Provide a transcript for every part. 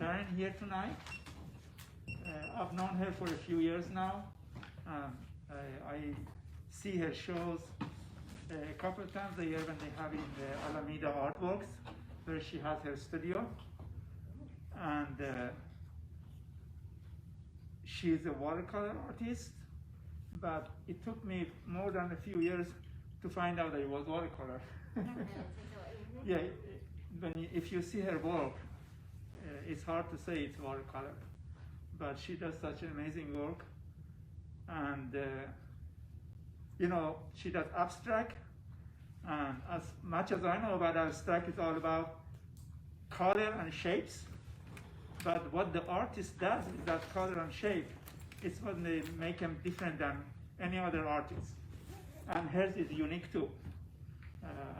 Taryn here tonight. I've known her for a few years now. I see her shows a couple of times a year when they have it in the Alameda Artworks, where she has her studio. And she's a watercolor artist, but it took me more than a few years to find out that it was watercolor. Yeah, if you see her work, it's hard to say it's watercolor, but she does such an amazing work. And you know, she does abstract, and as much as I know about abstract, it's all about color and shapes. But what the artist does with that color and shape, it's what they make them different than any other artist. And hers is unique too,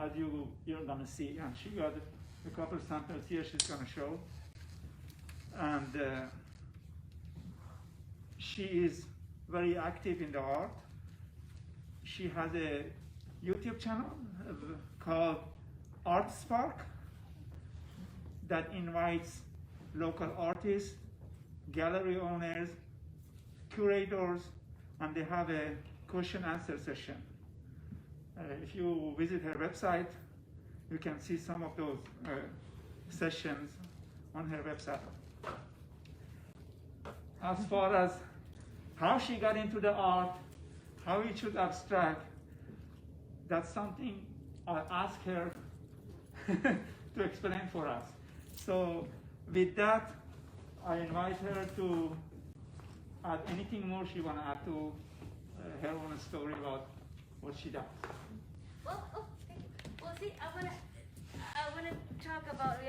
as you're gonna see. And she got a couple of samples here she's gonna show. And she is very active in the art. She has a YouTube channel called Art Spark that invites local artists, gallery owners, curators, and they have a question-answer session. If you visit her website, you can see some of those sessions on her website. As far as how she got into the art, how we choose abstract, that's something I'll ask her to explain for us. So with that, I invite her to add anything more she want to add to her own story about what she does. Well, oh, thank you. Well, see, I wanna talk about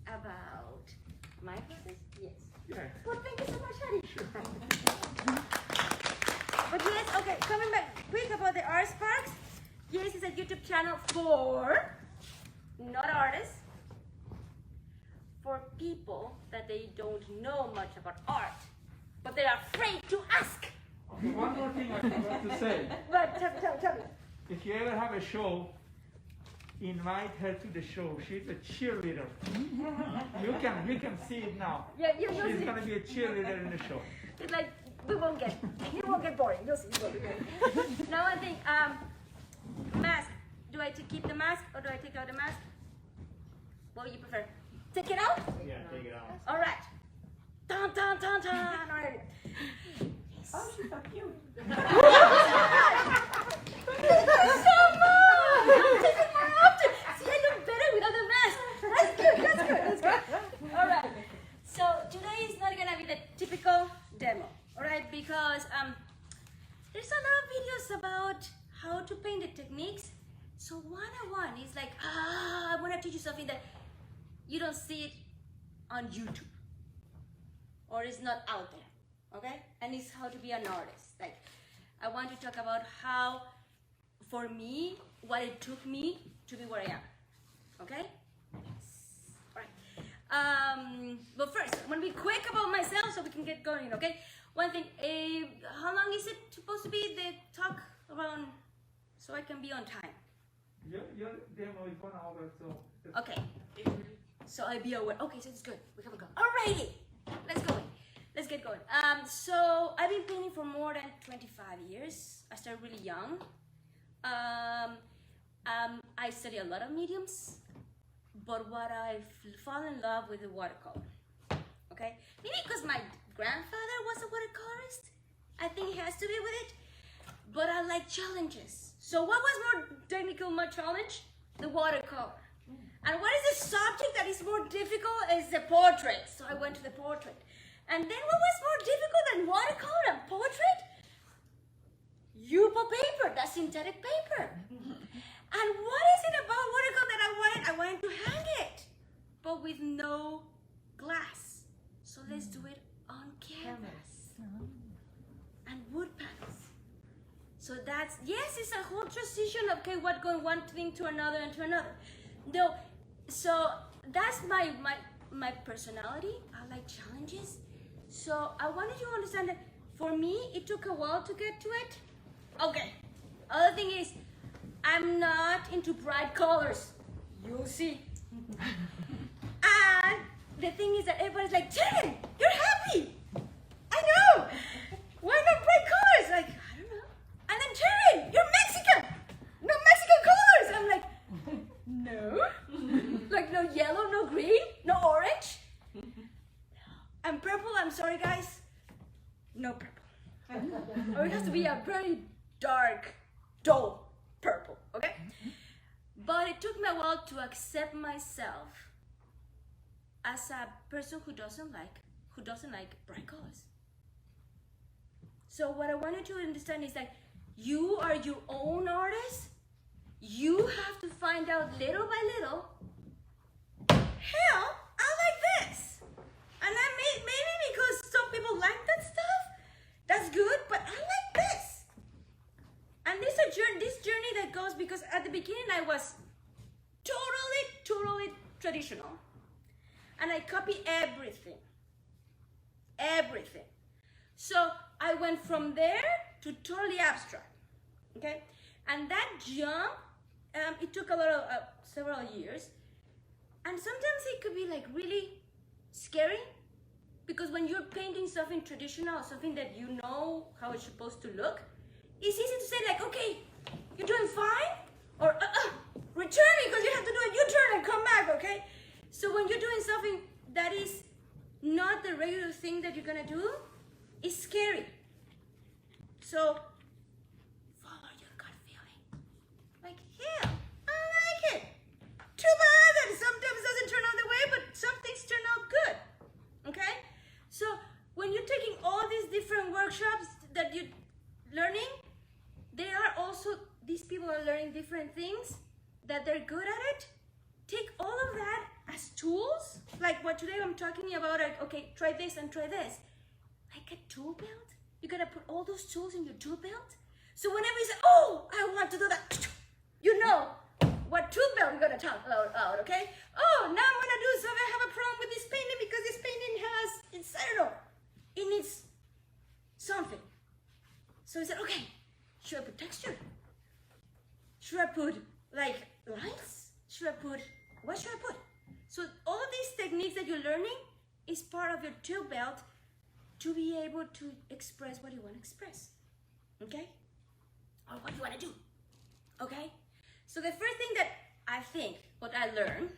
about my process. Yes. Yeah. Well, thank you so much, honey. Sure. But yes, okay, coming back quick about the Art Sparks. Yes, it's a YouTube channel for not artists, for people that they don't know much about art, but they're afraid to ask. Okay, one more thing I forgot to say. But tell me. If you ever have a show, invite her to the show. She's a cheerleader. You can see it now. Yeah, you'll She's see. gonna be a cheerleader in the show. It's like it won't get boring. You'll see. Now I think mask. Do I keep the mask or do I take out the mask? What would you prefer? Take it out? Yeah, take it out. All right. Dun dun dun dun. All right. Oh, she's so cute. Thank you so much. I'm taking more often. See, I look better without the mask. That's good. All right. So today is not gonna be the typical demo, all right? Because there's a lot of videos about how to paint the techniques. So one-on-one is like, I want to teach you something that you don't see it on YouTube, or it's not out there, okay? And it's how to be an artist. Like, I want to talk about how, for me, what it took me to be where I am, okay? All right. But first, I'm gonna be quick about myself so we can get going, okay? One thing, how long is it supposed to be the talk around, so I can be on time? Your demo is 1 hour, so. Okay. So I'll be aware. Okay, so it's good. We can go. Alrighty, let's get going. So I've been painting for more than 25 years. I started really young. I study a lot of mediums, but what I fall in love with is watercolor. Okay, maybe because my grandfather was a watercolorist. I think it has to be with it. But I like challenges. So what was more technical, my challenge? The watercolor. And what is the subject that is more difficult is the portrait. So I went to the portrait. And then what was more difficult than watercolor and portrait? Yupo paper, that's synthetic paper. And what is it about watercolor that I wanted? I wanted to hang it, but with no glass. So let's do it on canvas and wood panels. So that's, yes, it's a whole transition of, okay, what going one thing to another and to another. No, so that's my personality. I like challenges. So I wanted you to understand that for me, it took a while to get to it. Okay, other thing is, I'm not into bright colors. You'll see. And the thing is that everybody's like, Taryn, you're happy. I know. Why not bright colors? Like, I don't know. And then Taryn, you're Mexican. No Mexican colors. I'm like, no. Like no yellow, no green, no orange. And purple, I'm sorry guys, no purple. Or it has to be a very dark, dull purple, okay? But it took me a while to accept myself as a person who doesn't like bright colors. So what I wanted to understand is that you are your own artist. You have to find out little by little, hell, I like this. And maybe because some people like that stuff, that's good, but I like this. And this journey that goes, because at the beginning I was totally traditional. And I copy everything. So I went from there to totally abstract, okay? And that jump, it took several years. And sometimes it could be like really scary, because when you're painting something traditional, something that you know how it's supposed to look, it's easy to say like, okay, you're doing fine, or return because you have to do a U-turn and come back, okay? So when you're doing something that is not the regular thing that you're gonna do, it's scary. So follow your gut feeling. Like, yeah, I like it. Too bad that it sometimes doesn't turn out the way, but some things turn out good. Okay? So when you're taking all these different workshops that you're learning, these people are learning different things that they're good at it. Take all of that as tools, like what today I'm talking about, like, okay, try this and try this. Like a tool belt. You gotta put all those tools in your tool belt. So whenever you say, oh, I want to do that, you know what tool belt you're gonna talk about, okay? Oh, now I'm gonna do something. I have a problem with this painting because this painting has, I don't know, it needs something. So I said, okay, should I put texture? Should I put like lines? What should I put? So all of these techniques that you're learning is part of your tool belt to be able to express what you want to express, okay? Or what you want to do, okay? So the first thing that I think, what I learned,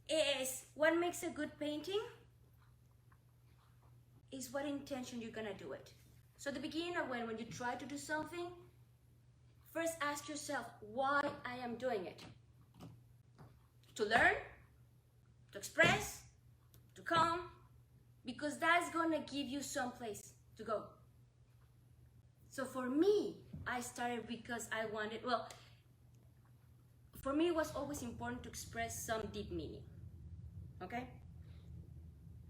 is what makes a good painting is what intention you're gonna do it. So at the beginning of when you try to do something, first ask yourself why I am doing it. To learn, to express, to calm, because that's gonna give you some place to go. So for me, I started because I wanted, well, for me it was always important to express some deep meaning, okay?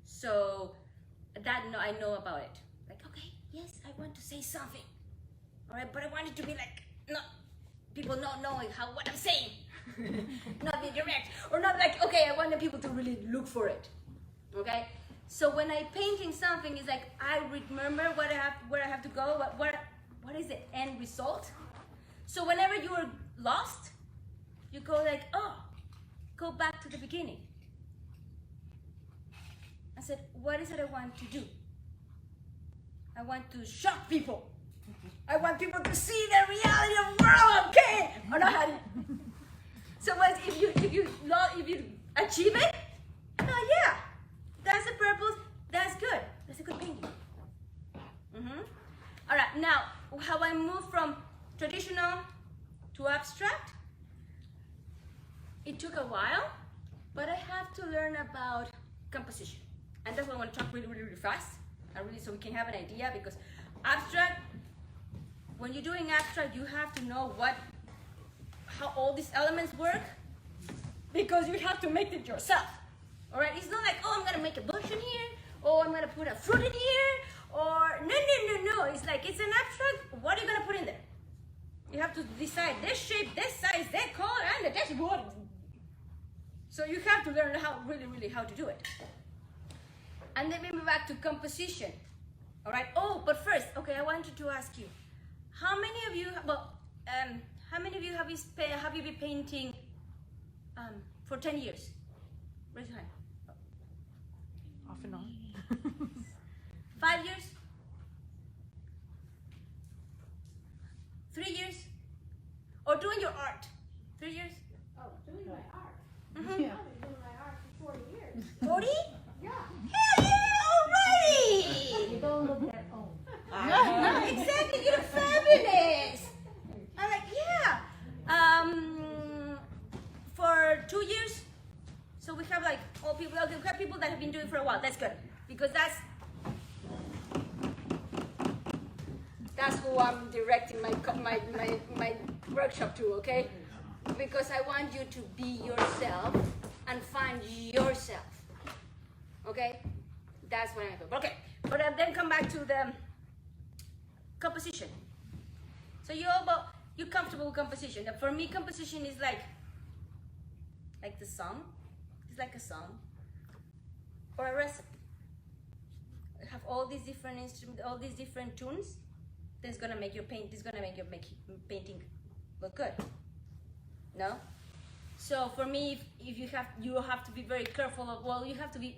So that I know about it. Like, okay, yes, I want to say something, all right, but I want it to be like, not people not knowing what I'm saying, not be direct, or not like, okay, I want the people to really look for it, okay? So when I painting something, it's like I remember where I have to go, what is the end result. So whenever you are lost, you go like, oh, go back to the beginning. I said, what is it I want to do? I want to shock people. I want people to see the reality of the world, okay? Or not, honey? So if you achieve it, oh yeah, that's the purpose. That's good. That's a good painting. All right, now how I move from traditional to abstract. It took a while, but I have to learn about composition, and that's why I want to talk really fast, so we can have an idea. Because abstract, when you're doing abstract, you have to know how all these elements work, because you have to make it yourself. All right, it's not like, oh, I'm gonna make a bush in here, or I'm gonna put a fruit in here, or no. It's like, it's an abstract. What are you gonna put in there? You have to decide this shape, this size, that color, and this wood. So you have to learn really how to do it. And then we move back to composition. All right. Oh, but first, okay, I wanted to ask you, how many of you have you been painting for 10 years? Raise your hand. and on. 5 years? 3 years? Or doing your art? 3 years? Oh, doing my art. Mm-hmm. Yeah. I've been doing my art for 40 years. 40? Yeah. Hell yeah, alrighty! You don't look that old. Exactly, you're fabulous! I'm like, yeah. For 2 years, so we have like all people, okay, we have people that have been doing it for a while. That's good, because that's who I'm directing my workshop to, okay? Because I want you to be yourself and find yourself, okay? That's what I'm doing. Okay, but then come back to the composition. So you're comfortable with composition. For me, composition is like the song. It's like a song or a recipe. You have all these different instruments, all these different tunes. That's gonna make your paint. This is gonna make your painting look good. No. So for me, if you have to be very careful of. Well, you have to be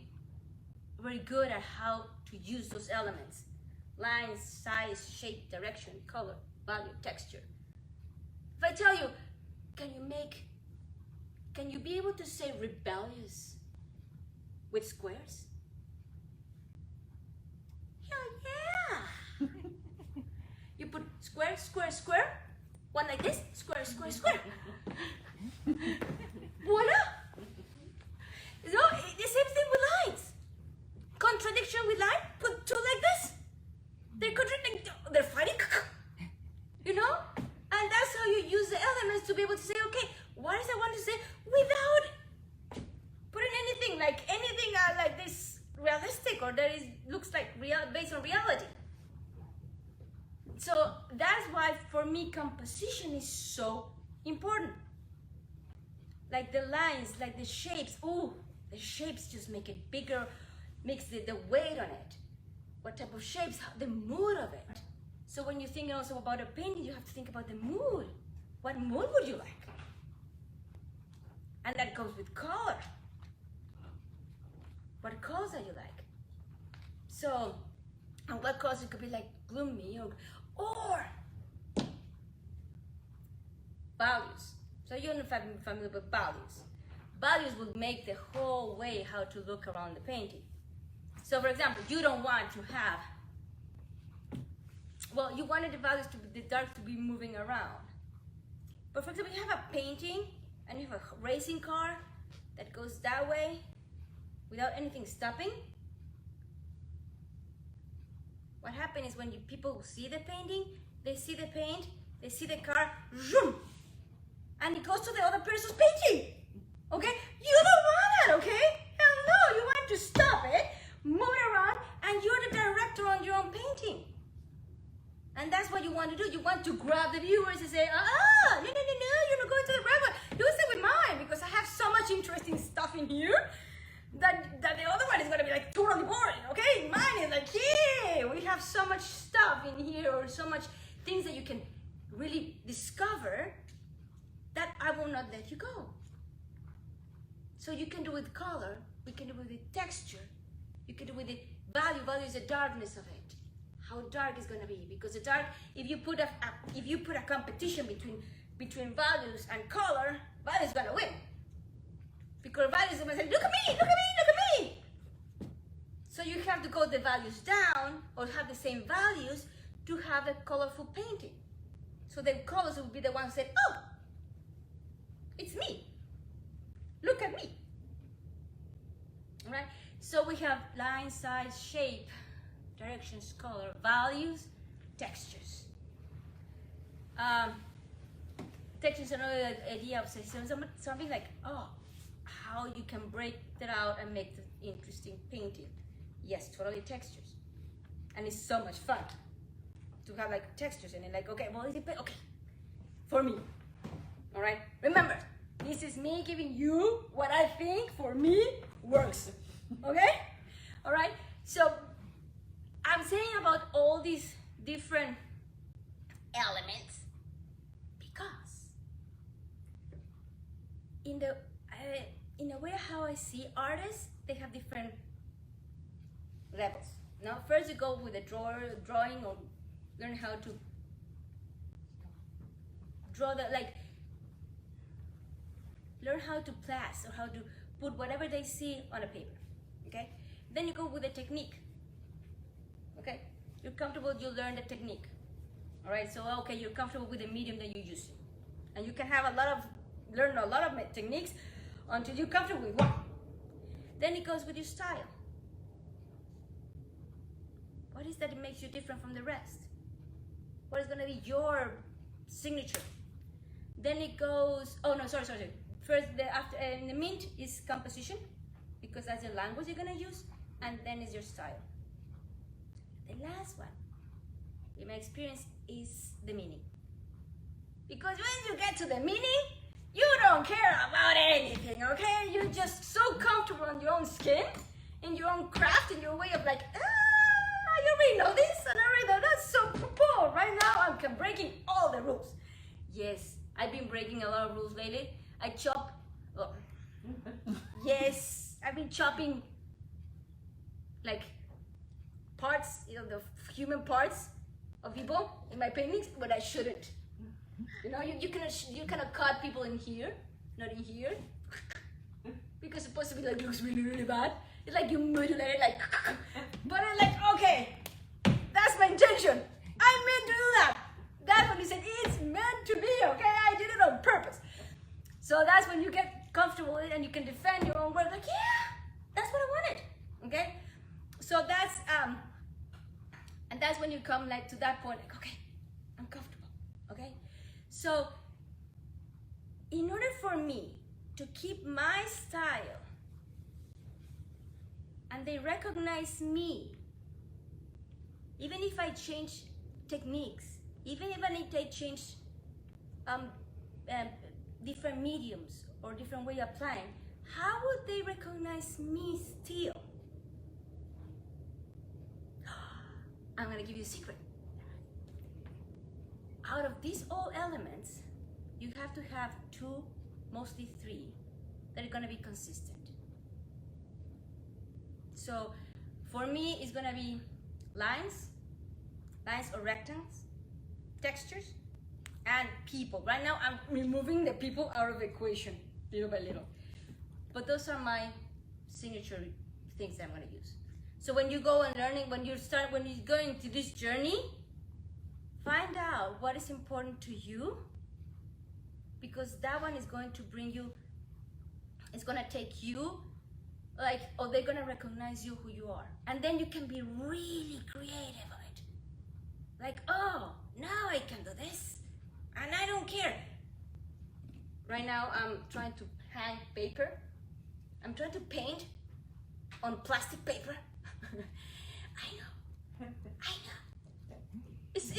very good at how to use those elements: lines, size, shape, direction, color, value, texture. If I tell you, can you be able to say rebellious with squares? Hell yeah! You put square, square, square, one like this, square, square, square. Voila! So, the same thing with lines. Contradiction with line, put two like this. They're contradicting, they're fighting. You know? And that's how you use the elements to be able to say, okay, what does I want to say without putting anything like this realistic or that looks like real based on reality. So that's why for me composition is so important. Like the lines, like the shapes. Ooh, the shapes just make it bigger, makes the weight on it. What type of shapes, the mood of it. So when you think also about a painting, you have to think about the mood. What mood would you like? And that goes with color. What colors are you like? So, and what colors it could be like gloomy or values. So you're not familiar with values. Values will make the whole way how to look around the painting. So for example, you don't want to have, well, you wanted the values to be, the dark to be moving around. But for example, you have a painting and you have a racing car that goes that way without anything stopping. What happens is when people see the painting, they see the paint, they see the car, zoom, and it goes to the other person's painting. Okay? You don't want that, okay? Hell no, you want to stop it, move it around, and you're the director on your own painting. And that's what you want to do. You want to grab the viewers and say, no, you're not going to the right one. You stay with mine because I have so much interesting stuff in here that the other one is going to be like totally boring, okay? Mine is like, yeah, we have so much stuff in here or so much things that you can really discover that I will not let you go. So you can do with color, we can do with the texture, you can do with the value. Value is the darkness of it. How dark it's going to be, because the dark, if you put a competition between values and color, value is going to win. Because values is going to say, look at me, look at me, look at me. So you have to go the values down or have the same values to have a colorful painting. So the colors will be the ones that, oh, it's me. Look at me. All right? So we have line, size, shape, directions, color, values, textures. Textures are another idea of something like, oh, how you can break that out and make the interesting painting. Yes, totally textures. And it's so much fun to have like textures in it. Like, okay, well, is it okay for me? All right. Remember, this is me giving you what I think for me works. Okay? All right. So I'm saying about all these different elements because in the way how I see artists, they have different levels. Now, first you go with a drawing or learn how to draw learn how to place or how to put whatever they see on a paper, okay? Then you go with a technique, okay? You're comfortable, you learn the technique, all right? So, okay, you're comfortable with the medium that you're using. And you can have learn a lot of techniques until you're comfortable with one. Then it goes with your style. What is that that makes you different from the rest? What is gonna be your signature? Then it goes, oh no, sorry. First, in the mint is composition, because that's the language you're gonna use, and then is your style. The last one, in my experience, is the meaning. Because when you get to the meaning, you don't care about anything, okay? You're just so comfortable in your own skin, in your own craft, in your way of like, you already know this, and I already know that's so cool. Right now, I'm breaking all the rules. Yes, I've been breaking a lot of rules lately. I chop, yes, I've been chopping like parts, the human parts of people in my paintings, but I shouldn't. You know, you cannot cut people in here, not in here, because it's supposed to be like looks really, really bad. It's like you mutilate it, like, but I'm like, okay, that's my intention. I meant to do that. That's when he said, it's meant to be, okay? I did it on purpose. So that's when you get comfortable with it and you can defend your own work. Like, yeah, that's what I wanted, okay? So that's, and that's when you come like to that point, like, okay, I'm comfortable, okay? So in order for me to keep my style and they recognize me, even if I change techniques, even if I change different mediums or different way of applying, how would they recognize me still? I'm gonna give you a secret. Out of these all elements, you have to have two, mostly three, that are gonna be consistent. So for me, it's gonna be lines or rectangles, textures, and people. Right now, I'm removing the people out of the equation, little by little. But those are my signature things that I'm gonna use. So when you go and learning, when you're going to this journey, find out what is important to you, because that one is going to bring you, it's gonna take you, like, or they're gonna recognize you who you are. And then you can be really creative on it. Like, oh, now I can do this, and I don't care. Right now, I'm trying to hang paper. I'm trying to paint on plastic paper. I know. It's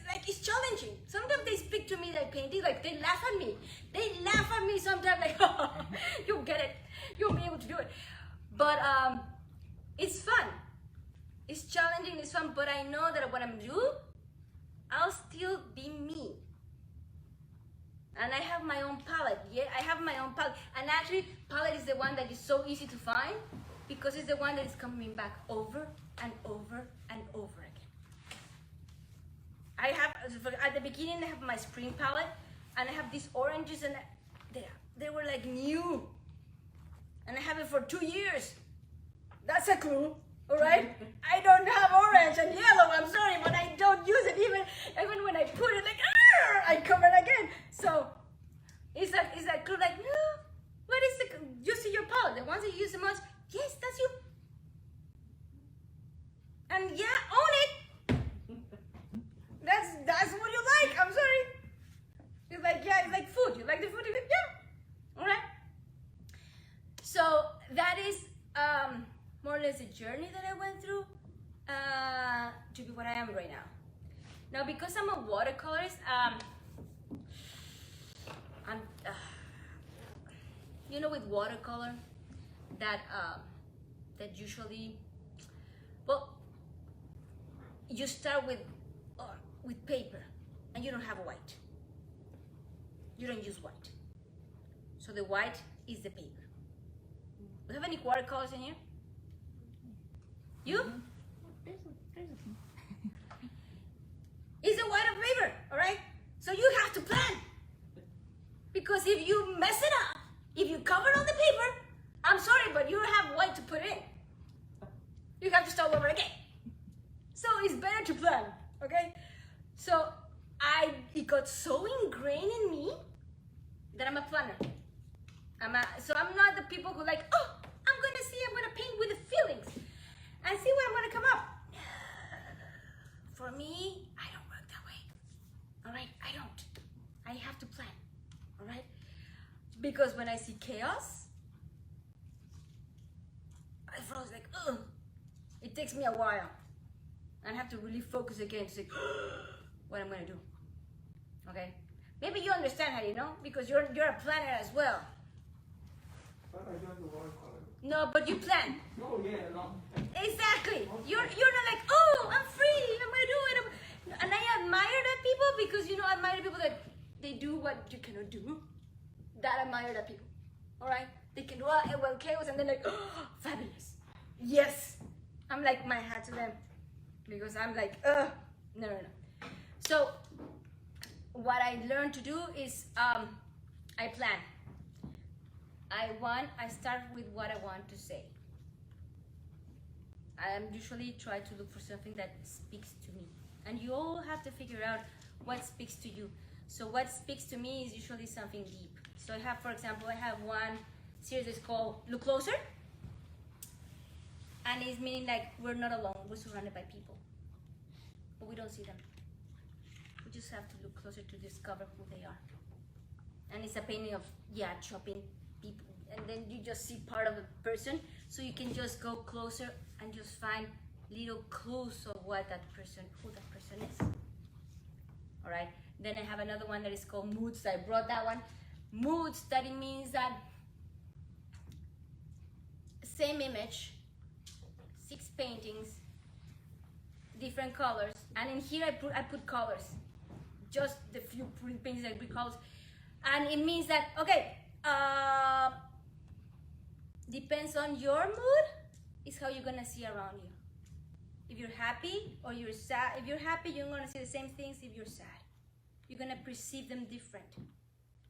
like, it's challenging. Sometimes they speak to me like painting, like they laugh at me. They laugh at me sometimes, like, oh, you'll get it. You'll be able to do it. But it's fun. It's challenging, it's fun, but I know that what I'm doing, I'll still be me. And I have my own palette, yeah? I have my own palette. And actually, palette is the one that is so easy to find because it's the one that is coming back over and over and over again. I have, at the beginning, I have my spring palette, and I have these oranges, and they were like new. And I have it for 2 years. That's a clue. All right, I don't have orange and yellow. I'm sorry, but I don't use it even when I put it like I cover it again. So it's a clue. Like, no, what is the? You see your palette. The ones that you use the most. Yes, that's you. And yeah, own it. That's what you like. I'm sorry. It's like, yeah, it's like food. You like the food? You like, yeah. All right. So that is more or less a journey that I went through to be what I am right now. Now, because I'm a watercolorist, you know, with watercolor, that usually, well, you start with paper, and you don't have white. You don't use white. So the white is the paper. Do you have any watercolors in here? You? It's a white paper, all right? So you have to plan. Because if you mess it up, if you cover all the paper, I'm sorry, but you have white to put in. You have to start over again. So it's better to plan, okay? So it got so ingrained in me that I'm a planner. So I'm not the people who like, oh, I'm gonna paint with the feelings and see what I'm gonna come up. For me, I don't work that way. All right, I don't. I have to plan. All right, because when I see chaos, I froze like, ugh. It takes me a while. I have to really focus again to say what I'm gonna do. Okay, maybe you understand how, you know, because you're a planner as well. But I don't do watercolor. No, but you plan. Oh yeah, no. Exactly. You're not like, oh, I'm free, I'm gonna do it. And I admire that people because, you know, I admire people that they do what you cannot do. That I admire that people. All right, they can do well chaos and then like, oh, fabulous. Yes, I'm like my hat to them because I'm like, no. So what I learned to do is I plan. I start with what I want to say. I usually try to look for something that speaks to me. And you all have to figure out what speaks to you. So what speaks to me is usually something deep. So I have, for example, I have one series that's called Look Closer. And it's meaning like we're not alone, we're surrounded by people. But we don't see them. We just have to look closer to discover who they are. And it's a painting of, chopping people. And then you just see part of a person, so you can just go closer and just find little clues of who that person is. All right. Then I have another one that is called Moods. I brought that one. Moods, that it means that same image, 6 paintings, different colors, and in here I put colors, just the few paintings I put colors, and it means that depends on your mood, is how you're gonna see around you. If you're happy or you're sad, if you're happy, you're gonna see the same things. If you're sad, you're gonna perceive them different.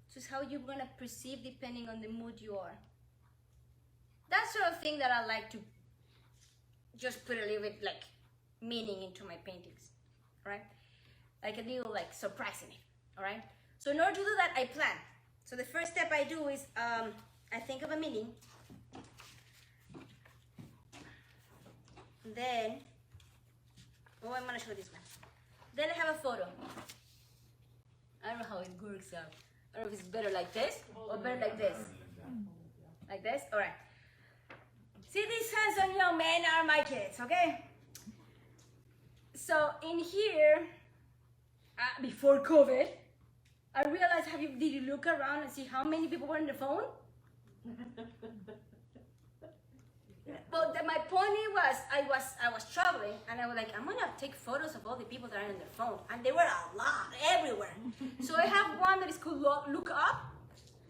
So it's how you're gonna perceive depending on the mood you are. That sort of thing that I like to just put a little bit like meaning into my paintings, right? Like a little like surprise in it, all right? So in order to do that, I plan. So the first step I do is I think of a meaning. Then, I'm gonna show this one. Then I have a photo. I don't know how it works out. I don't know if it's better like this or better like this. Like this? All right. See, these handsome young men are my kids, okay? So in here, before COVID, I realized, did you look around and see how many people were on the phone? But my point was, I was traveling, and I was like, I'm gonna take photos of all the people that are on their phone, and there were a lot everywhere. So I have one that is called Look Up,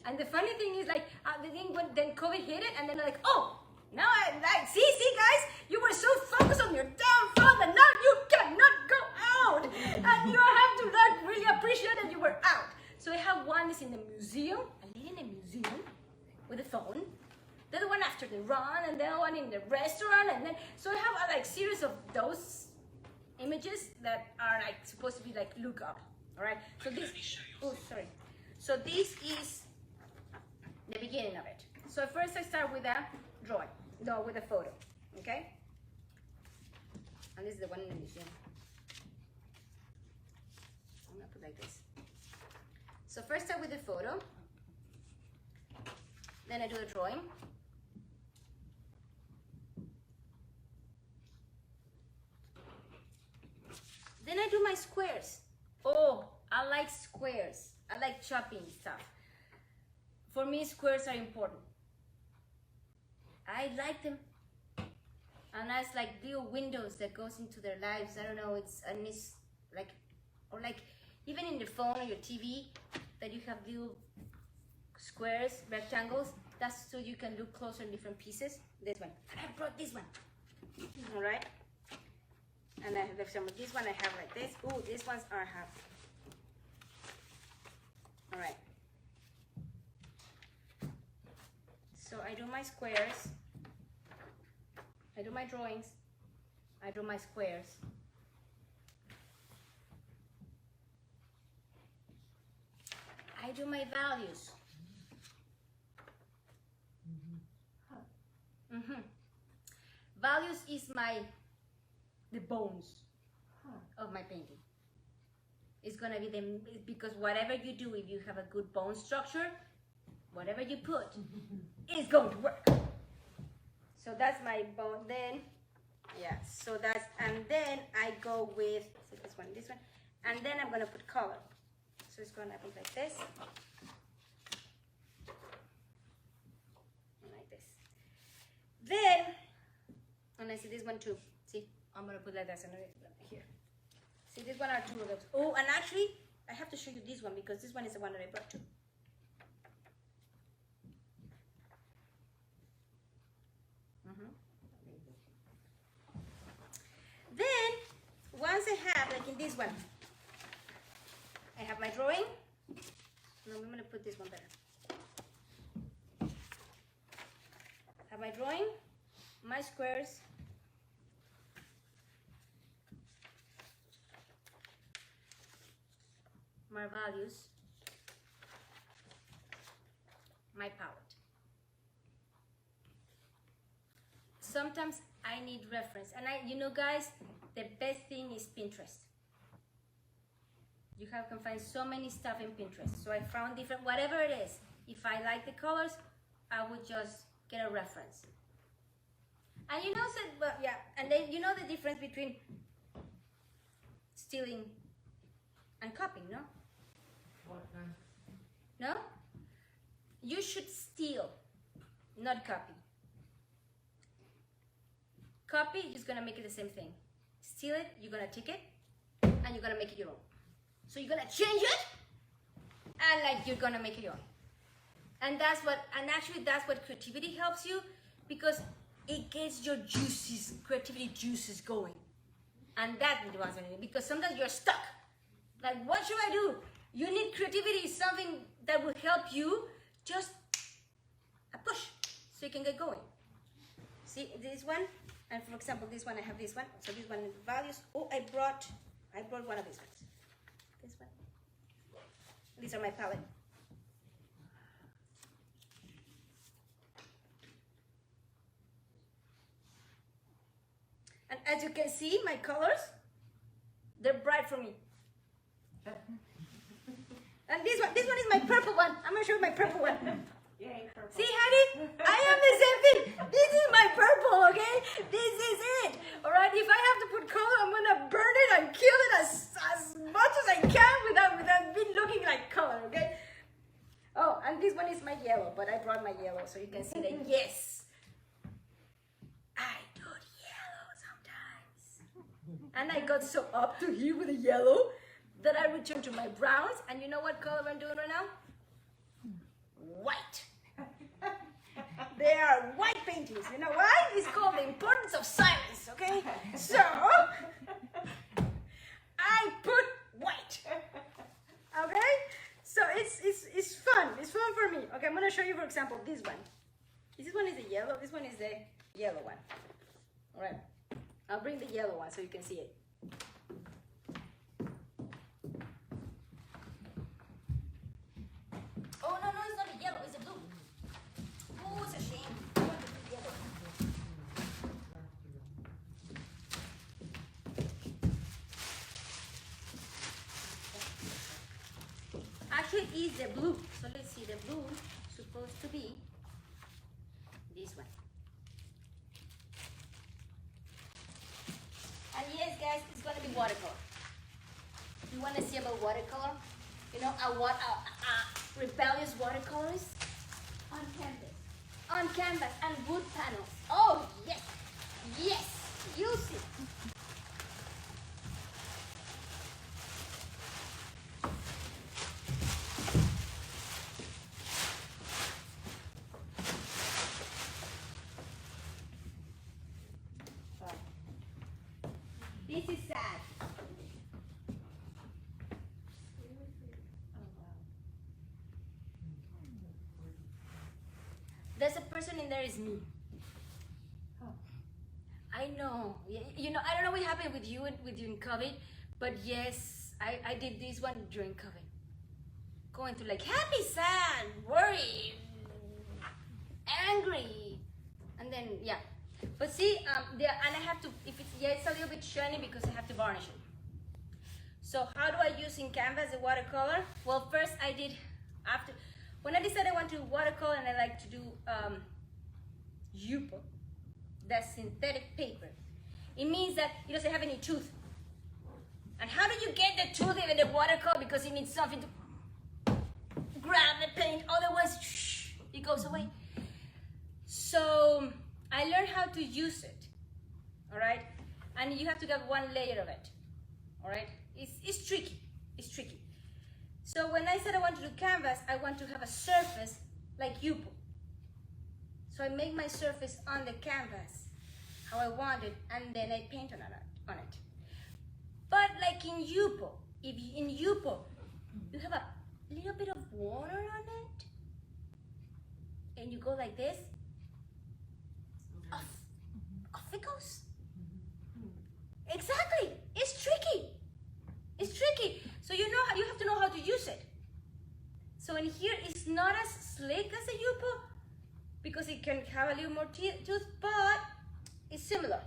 and the funny thing is, like, the thing when then COVID hit it, and then like, oh, now see guys, you were so focused on your damn phone that now you cannot go out, and you have to like really appreciate that you were out. So I have one that's in the museum, I live in a museum with a phone. The other one after the run, and the other one in the restaurant, and then so I have a like series of those images that are like supposed to be like look up. All right. So this. Oh, sorry. So this is the beginning of it. So first I start with a drawing, no, with a photo. Okay. And this is the one in the museum. I'm gonna put like this. So first start with the photo. Then I do the drawing. Then I do my squares. Oh, I like squares. I like chopping stuff. For me, squares are important. I like them. And that's like little windows that goes into their lives. I don't know, it's like, or like even in the phone or your TV, that you have little squares, rectangles. That's so you can look closer in different pieces. This one. And I brought this one. All right. And I have some of this one I have like this. Ooh, these ones are half. All right. So I do my squares. I do my drawings. I do my squares. I do my values. Values is the bones of my painting. It's gonna be because whatever you do, if you have a good bone structure, whatever you put, is going to work. So that's my bone. Then, yeah. So that's, and then I go with this one, and then I'm gonna put color. So it's gonna be like this, and like this. Then, and I see this one too. See, I'm gonna put like this here. See, this one are two of those. Oh, and actually, I have to show you this one because this one is the one that I brought too. Then, once I have, like in this one, I have my drawing. No, I'm gonna put this one better. Have my drawing, my squares, my values, my palette. Sometimes I need reference, and you know, guys, the best thing is Pinterest. You can find so many stuff in Pinterest. So I found different, whatever it is. If I like the colors, I would just get a reference. And you know, and then you know the difference between stealing and copying, no? What kind? No? You should steal, not copy. Copy, you're just gonna make it the same thing. Steal it, you're gonna take it, and you're gonna make it your own. So you're gonna change it, and like you're gonna make it your own. And actually that's what creativity helps you, because it gets your creativity juices going. And that is what's needed, because sometimes you're stuck. Like, what should I do? You need creativity, something that will help you just a push, so you can get going. See this one, and for example, this one, I have this one. So this one is values. Oh, I brought one of these ones. This one. These are my palette. And as you can see, my colors, they're bright for me. And this one is my purple one. I'm gonna show you my purple one. Yay, purple. See, honey, I am the same thing. This is my purple, okay? This is it. All right, if I have to put color, I'm gonna burn it and kill it as much as I can without being looking like color, okay? Oh, and this one is my yellow, but I brought my yellow so you can see that, yes, I do yellow sometimes. And I got so up to here with the yellow that I returned to my browns. And you know what color I'm doing right now? White. They are white paintings. You know why? It's called the importance of silence, okay? So, I put white. Okay? So it's fun. It's fun for me. Okay, I'm gonna show you, for example, this one. This one is the yellow. This one is the yellow one. All right. I'll bring the yellow one so you can see it. Oh, no, it's not a yellow. It's a blue. Oh, it's a shame. I want to put yellow. Actually, it's the blue. So let's see. The blue is supposed to be this one. And yes, guys, it's going to be watercolor. You want to see about watercolor? You know, rebellious watercolors on canvas. On canvas and wood panels. Oh, yes. Yes. You'll see. This is sad. There's a person in there is me. I know. You know, I don't know what happened with you in COVID, but yes, I did this one during COVID. Going through like happy, sad, worried, angry, and then yeah. But see, and I have to, if it's a little bit shiny because I have to varnish it. So how do I use in canvas the watercolor? Well, first I did, when I decided I want to watercolor and I like to do Yupo, that's synthetic paper. It means that it doesn't have any tooth. And how do you get the tooth in the watercolor? Because it needs something to grab the paint, otherwise it goes away. So I learned how to use it, all right? And you have to get one layer of it, all right? It's tricky, it's tricky. So when I said I want to do canvas, I want to have a surface like Yupo. So I make my surface on the canvas how I want it, and then I paint on it. But like in Yupo, in Yupo, you have a little bit of water on it, and you go like this, off it goes. Exactly, it's tricky. It's tricky. So you have to know how to use it. So in here, it's not as slick as a Yupo because it can have a little more tooth, but it's similar.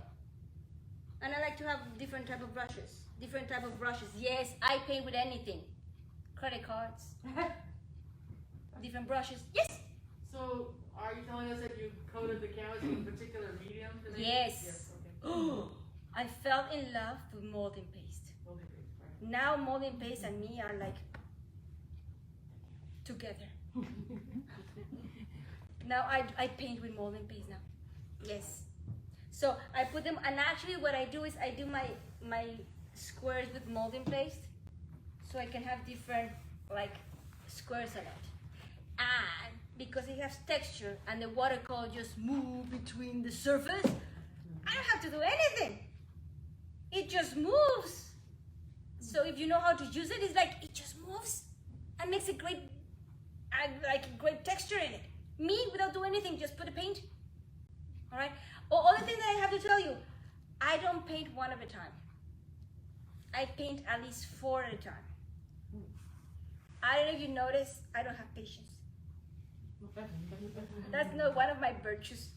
And I like to have different type of brushes. Yes, I pay with anything. Credit cards, different brushes. Yes. So, are you telling us that you coated the canvas in a particular medium? Yes. Okay. I fell in love with molding paste. Molding paste, right. Now molding paste and me are like together. Now I paint with molding paste now. Yes. So I put them, and actually what I do is I do my squares with molding paste, so I can have different like squares on it. And because it has texture and the watercolor just move between the surface, I don't have to do anything. It just moves. So if you know how to use it, it's like it just moves and makes a great texture in it. Me, without doing anything, just put a paint. All right. Other thing that I have to tell you, I don't paint one at a time. I paint at least 4 at a time. I don't know if you notice, I don't have patience. That's not one of my virtues.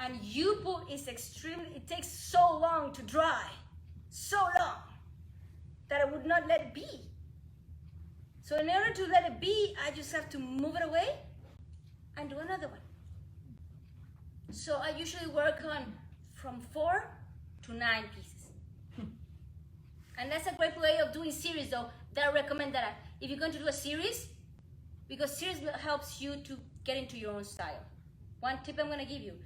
And Yupo is extremely, it takes so long to dry, so long, that I would not let it be. So in order to let it be, I just have to move it away and do another one. So I usually work on from 4 to 9 pieces. And that's a great way of doing series though, that I recommend that if you're going to do a series, because series helps you to get into your own style. One tip I'm gonna give you,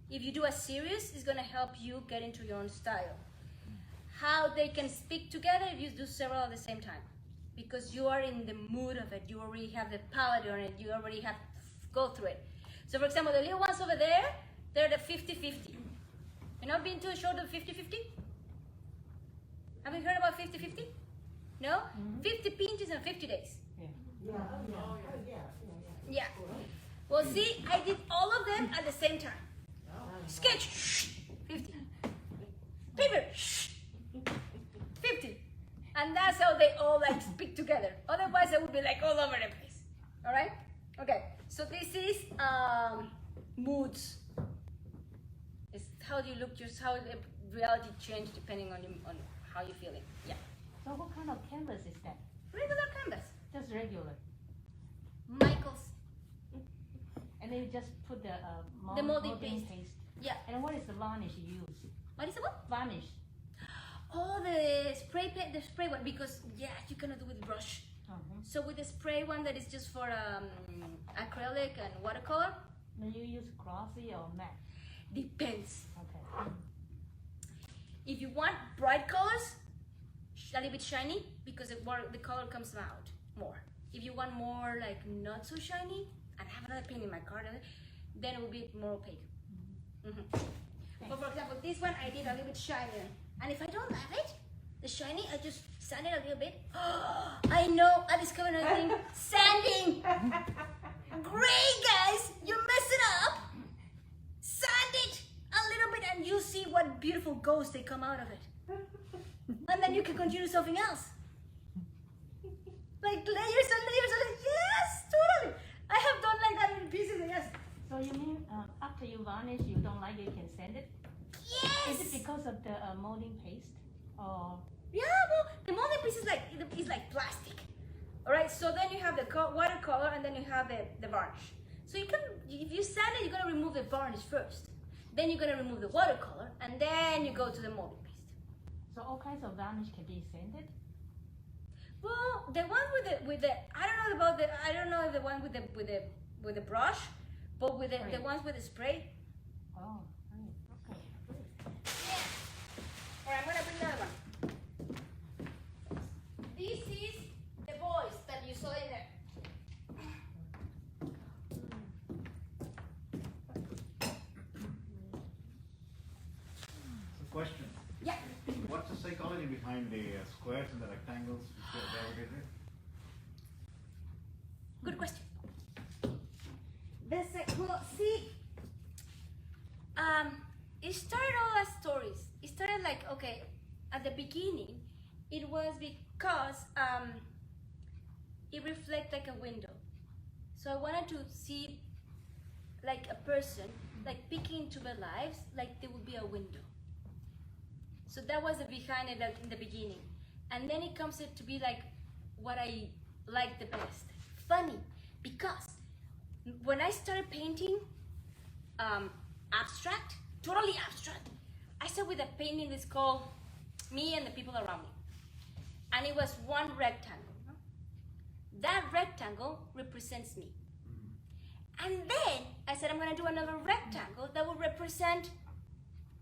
if you do a series, it's gonna help you get into your own style. How they can speak together if you do several at the same time. Because you are in the mood of it, you already have the palette on it, you already have to go through it. So for example, the little ones over there, they're the 50-50. You know, been to a show of 50-50? Have you heard about 50-50? No? Mm-hmm. 50 paintings in 50 days. Yeah. Well, see, I did all of them at the same time. Sketch, 50. Paper, 50. And that's how they all like speak together. Otherwise, I would be like all over the place. All right? Okay. So this is moods. It's how you look, just how the reality changes depending on how you're feeling. Yeah. So what kind of canvas is that? Regular canvas. Just regular. Michael's. And then you just put the molding paste. Yeah. And what is the varnish you use? What is it? What? Varnish. Oh, the spray paint, the spray one, because yeah, you cannot do with brush. So with the spray one that is just for acrylic and watercolor. Do you use glossy or matte? Depends. Okay. If you want bright colors, a little bit shiny, because the color comes out more. If you want more like not so shiny, and I have another paint in my card, then it will be more opaque. But for example, this one I did a little bit shinier. And if I don't love it, the shiny, I just sand it a little bit. I know, I discovered another thing. Sanding! Great, guys! You mess it up. Sand it a little bit and you see what beautiful ghosts they come out of it. And then you can continue something else. Like layers and layers and layers. Yes, totally. I have done like that in pieces, yes. So you mean after you varnish, you don't like it, you can sand it? Yes! Is it because of the molding paste? Or Yeah, well, the molding piece is like plastic. All right, so then you have the watercolor and then you have the varnish. So you can, if you sand it, you're gonna remove the varnish first. Then you're gonna remove the watercolor and then you go to the molding paste. so all kinds of varnish can be sanded? Well, the one with the I don't know if the one with the brush, but with the ones with the spray. Oh, right. Okay. Yeah. All right, I'm gonna bring another one. This is the voice that you saw in there. Question. Yeah. What's the psychology behind the squares and the rectangles which you have validated? Good question. Well, see, it started all as stories. It started like, okay, at the beginning, it was because it reflects like a window. So I wanted to see like a person, like peeking into their lives, like there would be a window. So that was the behind it in the beginning. And then it comes to be like what I like the best. Funny, because when I started painting abstract, totally abstract, I started with a painting that's called Me and the People Around Me. And it was one rectangle. No? That rectangle represents me. And then I said, I'm gonna do another rectangle that will represent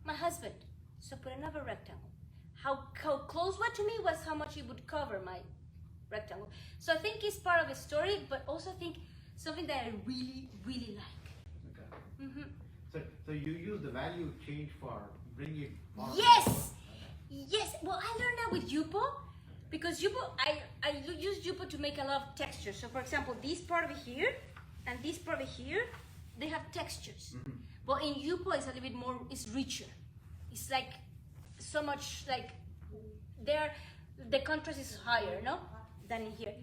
my husband. So I put another rectangle. How close what to me was how much it would cover my rectangle. So I think it's part of a story, but also I think something that I really, really like. Okay. So you use the value change for bringing it more. Yes! Yes, well I learned that with Yupo, because Yupo, I use Yupo to make a lot of textures. So for example, this part over here, and this part over here, they have textures. But in Yupo, it's a little bit more, it's richer. It's like so much like there, the contrast is higher, no, than in here.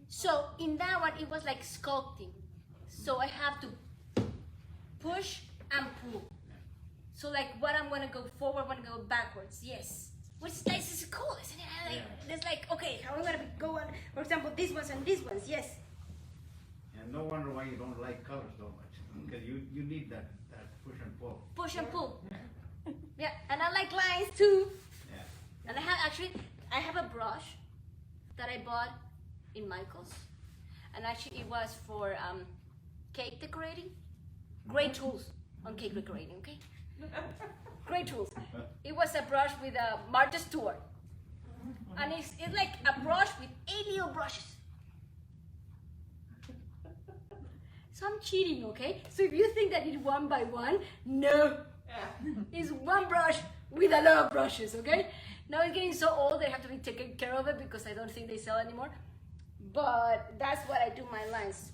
So in that one, it was like sculpting. So I have to push and pull. So like what I'm gonna go forward, I'm gonna go backwards. Yes, which is nice, is cool, isn't it? Like, it's like okay, how am I gonna go on? For example, these ones and these ones. Yes. And no wonder why you don't like colors so much, because you need that push and pull. Push and pull. Yeah, and I like lines too. Yeah. And I have a brush that I bought in Michael's, and actually it was for cake decorating. Great tools on cake decorating, okay? Great tools. It was a brush with a Martha Stewart, and it's like a brush with 8 little brushes. So I'm cheating, okay? So if you think that it's one by one, no. It's one brush with a lot of brushes, okay? Now it's getting so old, I have to be taken care of it because I don't think they sell anymore. But that's what I do my lines.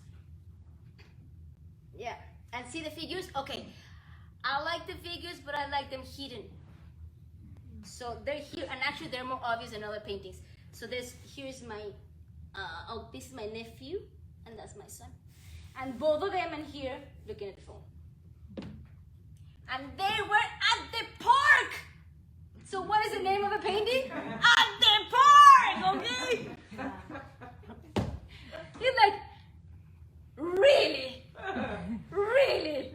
Yeah, and see the figures? Okay, I like the figures, but I like them hidden. So they're here, and actually they're more obvious than other paintings. So here's my, this is my nephew, and that's my son. And both of them in here looking at the phone. And they were at the park! So what is the name of the painting? At the park, okay? He's like, really? Really?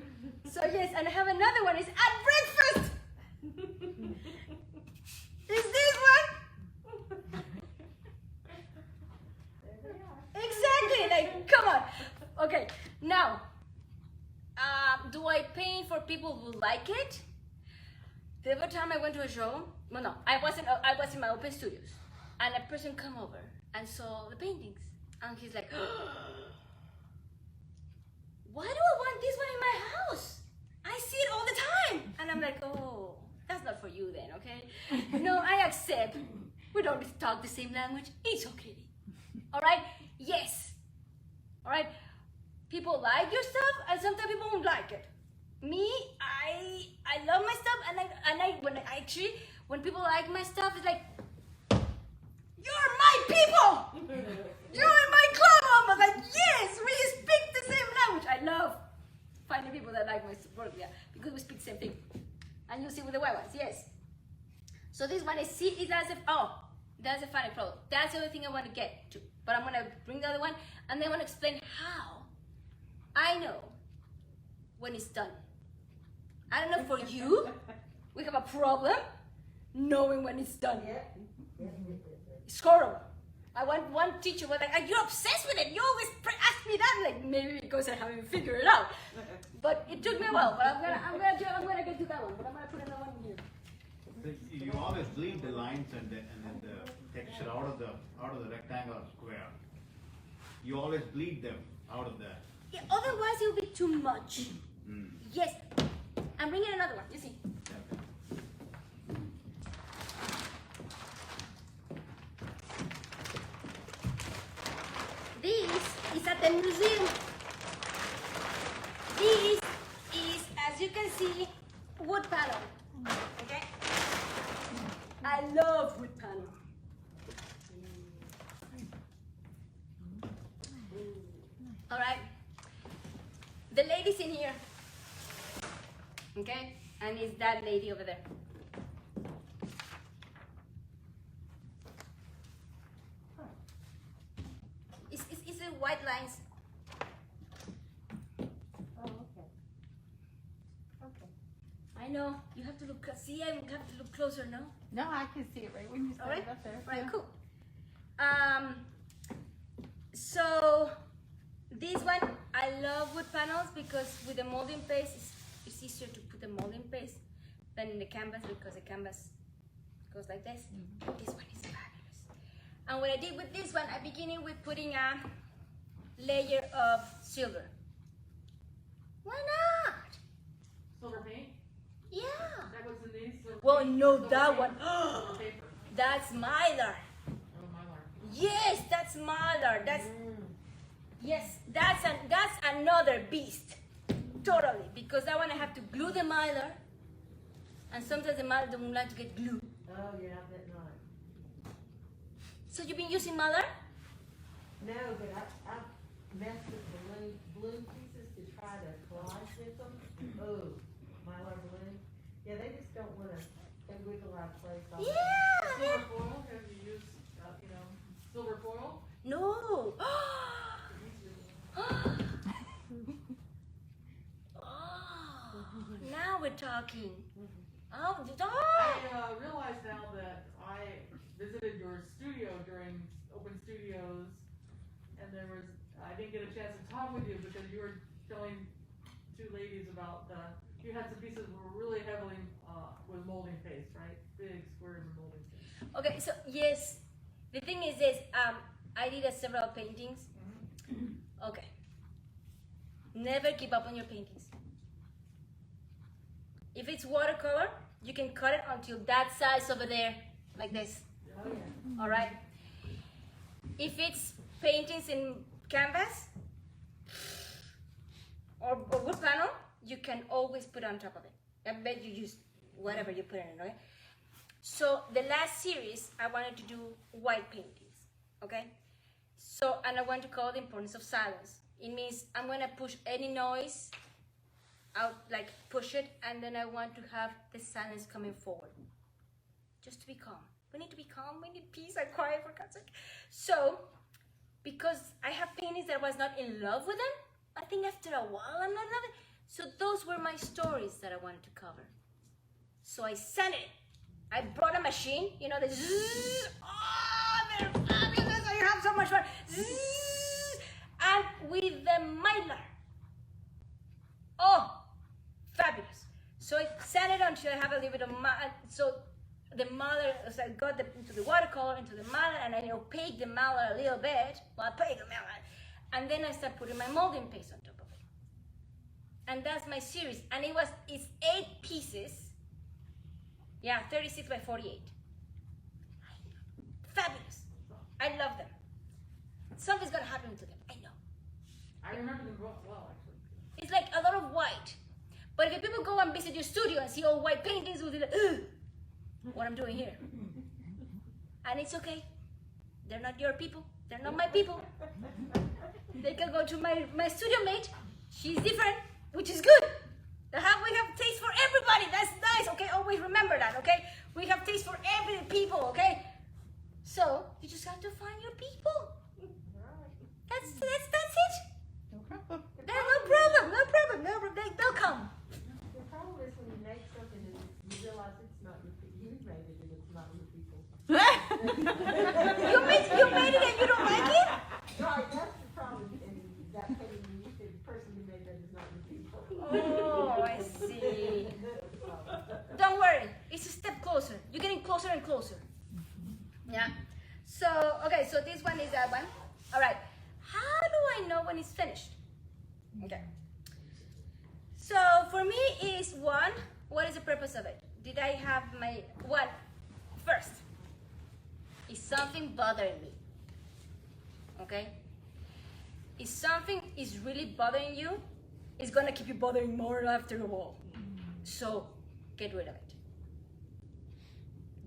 So yes, and I have another one, it's at breakfast! Is this one? Exactly, like, come on. Okay, now, do I paint for people who like it? The other time I went to a show, well no, I was in my open studios, and a person come over and saw the paintings, and he's like, why do I want this one in my house? I see it all the time. And I'm like, oh, that's not for you then, okay? No, I accept. We don't talk the same language. It's okay. All right? Yes. All right? People like your stuff, and sometimes people won't like it. Me, I love my stuff, and when people like my stuff, it's like, you're my people! You're in my club! I'm like, yes, we speak the same language. I love finding people that like my work, yeah, because we speak the same thing. And you see with the white ones, yes. So this one is, see, it does that's a funny problem. That's the other thing I want to get to. But I'm going to bring the other one, and then I want to explain how I know when it's done. I don't know, for you, we have a problem knowing when it's done. It's horrible. I want one teacher was like, are you obsessed with it? You always ask me that. Like, maybe because I haven't figured it out. But it took me a while. But I'm gonna get to that one. But I'm gonna put another one here. You always bleed the lines and then the texture out of the rectangle or square. You always bleed them out of that. Yeah, otherwise it will be too much. Yes. I'm bringing another one. You see. This is at the museum. This is, as you can see, wood panel. Okay? I love wood panel. All right. The lady's in here. Okay? And it's that lady over there. It's the white lines. Oh, okay. Okay. I know. You have to look. See, I have to look closer, no? No, I can see it right when you All stand right. up there. Right. Cool. So this one, I love wood panels because with the molding paste, it's easier to put the molding paste than in the canvas because the canvas goes like this. This one is fabulous. And what I did with this one, I beginning with putting a layer of silver. Why not? Silver paint? Yeah. That was in these? Silver Well, paint? no, Silver that paint? one. Silver paper. That's Mylar. Oh, Mylar. Yes, that's Mylar. That's yes, that's another beast. Totally, because that one I have to glue the Mylar, and sometimes the Mylar don't like to get glued. Oh, yeah, I bet not. So you've been using Mylar? No, but I've messed with blue pieces to try to collage with them. Oh, Mylar blue. Yeah, they just don't want to, they wiggle out of place all the time. Yeah. Silver foil? Have you used, silver foil? No. Now we're talking. Oh, I realize now that I visited your studio during Open Studios, and I didn't get a chance to talk with you because you were telling two ladies about you had some pieces that were really heavily with molding paste, right? Big squares of molding paste. Okay, so yes, the thing is this. I did several paintings. Okay. Never give up on your paintings. If it's watercolor, you can cut it until that size over there, like this. Oh, yeah. All right. If it's paintings in canvas or wood panel, you can always put on top of it. I bet you use whatever you put in it, okay? So the last series, I wanted to do white paintings, okay? So, and I want to call the importance of silence. It means I'm gonna push any noise out, like push it, and then I want to have the silence coming forward. Just to be calm. We need to be calm, we need peace and quiet for God's sake. So, because I have paintings that I was not in love with them, I think after a while I'm not in love with it. So those were my stories that I wanted to cover. So I sent it. I brought a machine, you know, the zzz, oh, they're fabulous, I have so much fun. Zzz, and with the Mylar. Oh, fabulous. So I sent it until I have a little bit of, so the Mylar, so I got into the watercolor, into the Mylar, and I opaque the Mylar a little bit. Well, I opaque the Mylar. And then I start putting my molding paste on top of it. And that's my series. And it's 8 pieces. Yeah, 36 by 48. Fabulous. I love them. Something's gonna happen to them, I know. I remember them well, actually. It's like a lot of white. But if people go and visit your studio and see all white paintings, will be like, ugh, what I'm doing here. And it's okay. They're not your people. They're not my people. They can go to my studio mate. She's different, which is good. We have taste for everybody. That's nice, okay? Always remember that, okay? We have taste for every people, okay? So you just have to find your people. That's it. No problem. They'll come. The problem is when you make something and you realize it's not your people. You made it and it's not your people. You made it and you don't like it? Right, that's the problem. And that painting, the person who made that is not your people. Oh, I see. Don't worry, it's a step closer. You're getting closer and closer. Yeah. So, okay, so this one is that one. All right. How do I know when it's finished? Okay. So for me is one, what is the purpose of it? Did I have my, one, first, is something bothering me? Okay? If something is really bothering you, it's gonna keep you bothering more after a while. So get rid of it.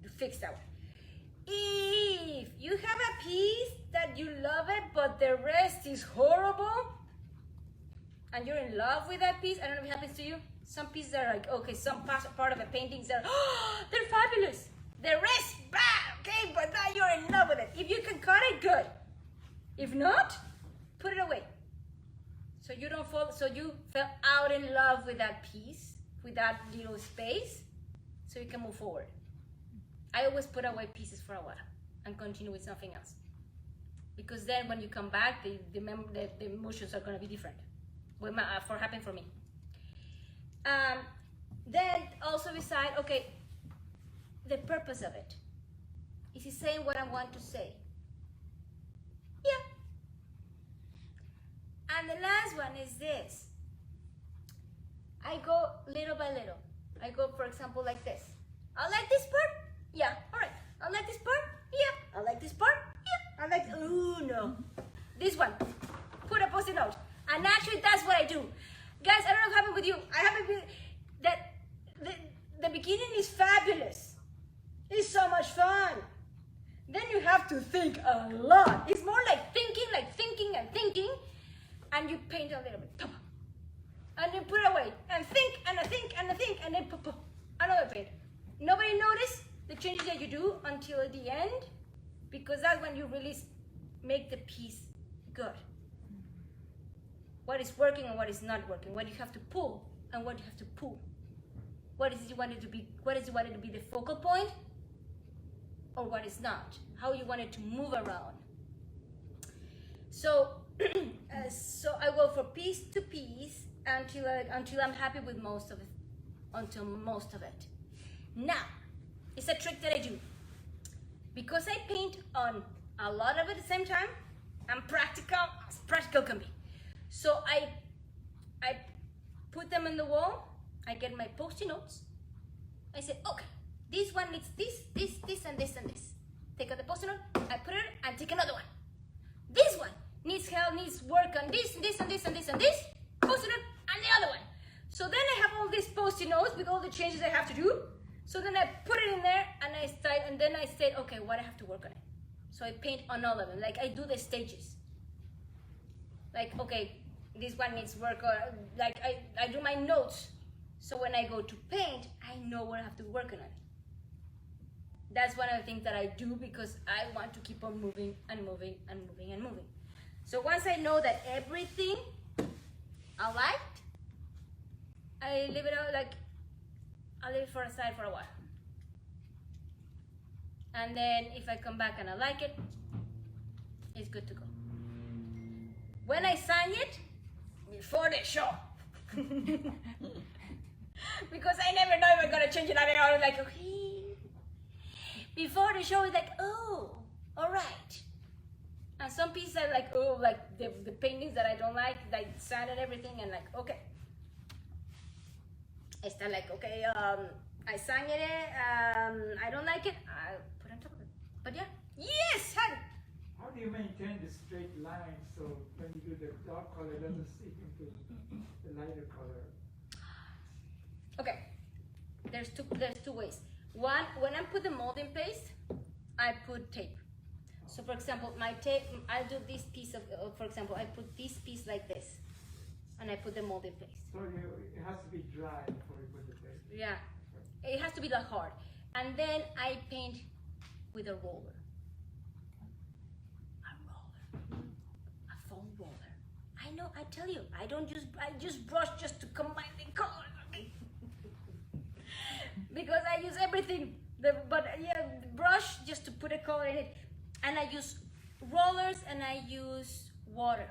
You fix that one. If you have a piece that you love it, but the rest is horrible, and you're in love with that piece, I don't know if it happens to you. Some pieces are like, okay, some part of the paintings are, oh, they're fabulous. The rest, bad, okay, but now you're in love with it. If you can cut it, good. If not, put it away. So you don't fall, so you fell out in love with that piece, with that little space, so you can move forward. I always put away pieces for a while and continue with something else. Because then when you come back, the emotions are gonna be different. For happened for me. Then also decide, okay, the purpose of it. Is he saying what I want to say? Yeah. And the last one is this. I go little by little. I go, for example, like this. I like this part. Yeah, all right. I like this part. Yeah, I like this part. Yeah, I like. Ooh, no. This one. Put a post-it note. And actually, that's what I do, guys. I don't know what happened with you. I haven't been that. The beginning is fabulous. It's so much fun. Then you have to think a lot. It's more like thinking and thinking, and you paint a little bit, and then put it away, and think, and I think, and I think, and then another paint. Nobody notice the changes that you do until the end, because that's when you really make the piece good. What is working and what is not working. What you have to pull and what you have to pull. What is you want it to be? What is you want it to be the focal point, or what is not? How you want it to move around. So, so I go for piece to piece until I'm happy with most of it. Until most of it. Now, it's a trick that I do. Because I paint on a lot of it at the same time, I'm practical as practical can be. So I put them in the wall, I get my post-it notes, I say, okay, this one needs this, and this, and this. Take out the post-it note, I put it, and take another one. This one needs help, needs work on this, and this, and this, and this, and this, post-it note, and the other one. So then I have all these post-it notes with all the changes I have to do. So then I put it in there, and then I said, okay, what I have to work on it. So I paint on all of them, like I do the stages. Like, okay, this one needs work, or like I do my notes. So when I go to paint, I know what I have to work on it. That's one of the things that I do because I want to keep on moving and moving and moving and moving. So once I know that everything I liked, I leave it out, like, I'll leave it for aside for a while. And then if I come back and I like it, it's good to go. When I sign it, before the show. Because I never know if I'm gonna change it. I was like, okay. Before the show, it's like, oh, all right. And some pieces are like, oh, like the paintings that I don't like sign and everything, and like, okay. It's not like, okay, I sang it, I don't like it, I'll put on top of it. But yeah, yes, honey. How do you maintain the straight line so when you do the dark color, it doesn't seep into the lighter color? Okay, there's two ways. One, when I put the mold in place, I put tape. So for example, my tape, I do this piece of, for example, I put this piece like this, and I put the mold in place. So it has to be dry before you put the tape. Yeah, it has to be that hard. And then I paint with a roller. A foam roller. I know, I tell you, I just brush just to combine the colors, okay? Because I use everything, but yeah, brush just to put a color in it. And I use rollers and I use water.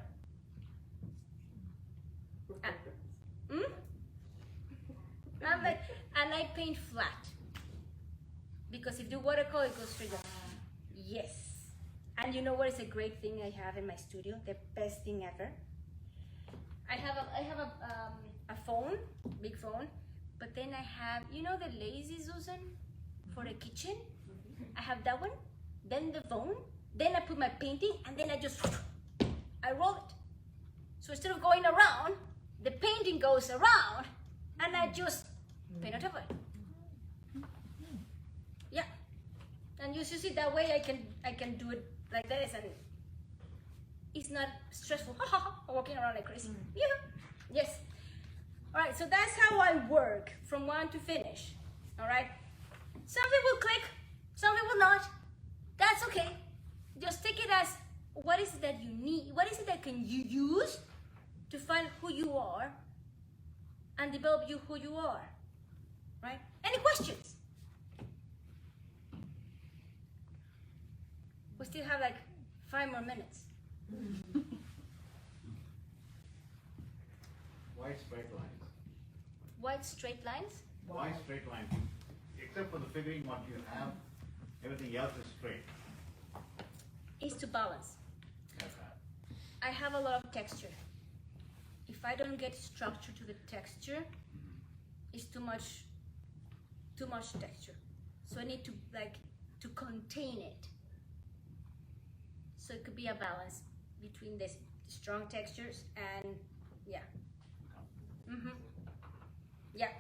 And I paint flat. Because if you watercolor, it goes straight up. Yes. And you know what is a great thing I have in my studio? The best thing ever. I have a phone, big phone, but then I have, you know the lazy Susan for the kitchen? I have that one, then the phone, then I put my painting, and then I roll it. So instead of going around, the painting goes around, and I just paint on top of it. Yeah. And you see that way I can do it like this, and it's not stressful. Walking around like crazy. Yeah. Yes. All right. So that's how I work from one to finish. All right. Something will click, something will not. That's okay. Just take it as what is it that you need? What is it that can you use to find who you are and develop you who you are? Right? Any questions? We still have like 5 more minutes. White straight lines. White straight lines? Why straight lines? Except for the figuring what you have, everything else is straight. Is to balance. Okay. I have a lot of texture. If I don't get structure to the texture, it's too much texture. So I need to contain it. So it could be a balance between the strong textures and yeah. Yeah.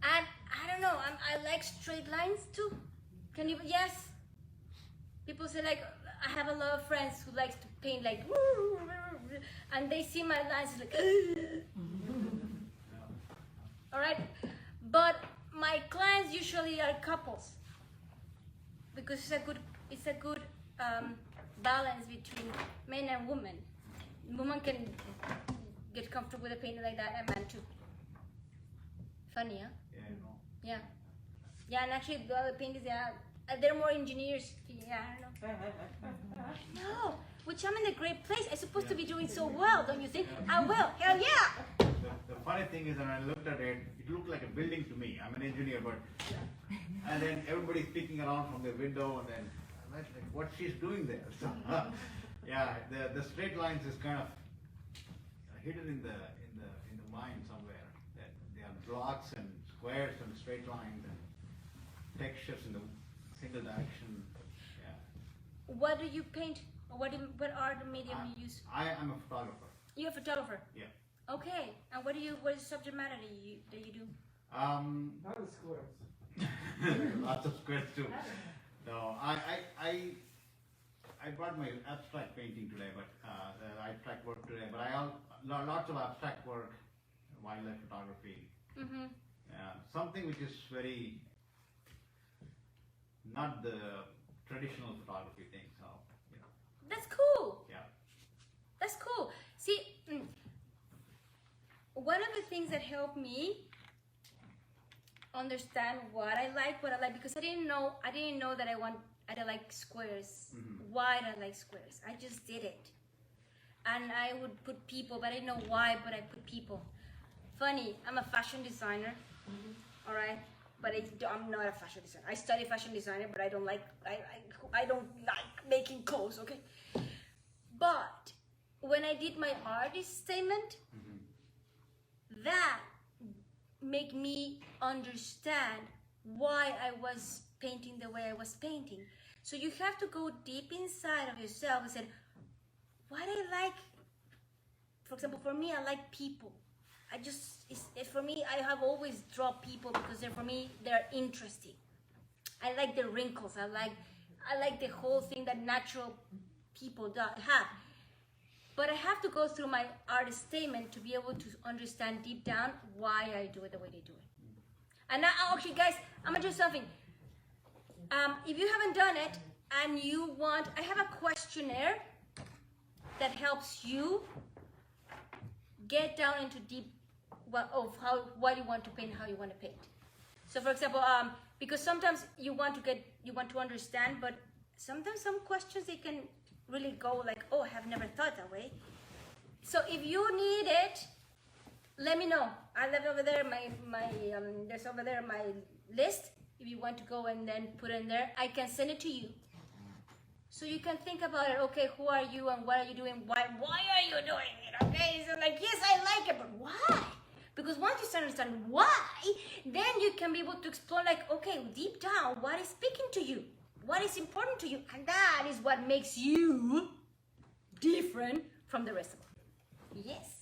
And I don't know, I like straight lines too. Can you, yes? People say like, I have a lot of friends who likes to paint like, and they see my lines like, all right? But my clients usually are couples because it's a good balance between men and women. Women can get comfortable with a painting like that, and man too. Funny, huh? Yeah, I know. Yeah. Yeah, and actually the other paintings, yeah, they're more engineers. Yeah, I don't know. No, which I'm in a great place. I'm supposed to be doing so well, don't you think? I will. Hell yeah. The funny thing is, when I looked at it, it looked like a building to me. I'm an engineer, but and then everybody's peeking around from the window, and then I'm like, what she's doing there? So, yeah, the straight lines is kind of hidden in the mind somewhere. That they are blocks and squares and straight lines and textures in the single direction. Yeah. What do you paint? What are the medium you use? I am a photographer. You're a photographer. Yeah. Okay. And what is the subject matter that you do? Not the squares. Lots of squares too. No, I brought my abstract painting today, but abstract work today. But lots of abstract work, wildlife photography. Something which is very not the traditional photography thing. So you know. That's cool. Yeah. That's cool. See, one of the things that helped me understand what I like, because I didn't know that I like squares. Why do I like squares? I just did it. And I would put people, but I didn't know why, but I put people. Funny, I'm a fashion designer, all right? But I'm not a fashion designer. I study fashion designer, but I don't like making clothes, okay? But when I did my artist statement, that make me understand why I was painting the way I was painting. So you have to go deep inside of yourself and say, what I like, for example, for me, I like people. For me, I have always drawn people because for me, they're interesting. I like the wrinkles. I like the whole thing that natural people have. But I have to go through my artist statement to be able to understand deep down why I do it the way they do it. And now, actually, guys, I'm gonna do something. If you haven't done it and you want, I have a questionnaire that helps you get down into deep of what you want to paint, how you want to paint. So, for example, because sometimes you want to understand, but sometimes some questions they can really go like, oh, I have never thought that way. So if you need it, let me know. I left over there there's over there my list. If you want to go and then put it in there, I can send it to you. So you can think about it. Okay, who are you and what are you doing? Why are you doing it? Okay, so like, yes, I like it, but why? Because once you start to understand why, then you can be able to explore like, okay, deep down, what is speaking to you? What is important to you? And that is what makes you different from the rest of them. Yes.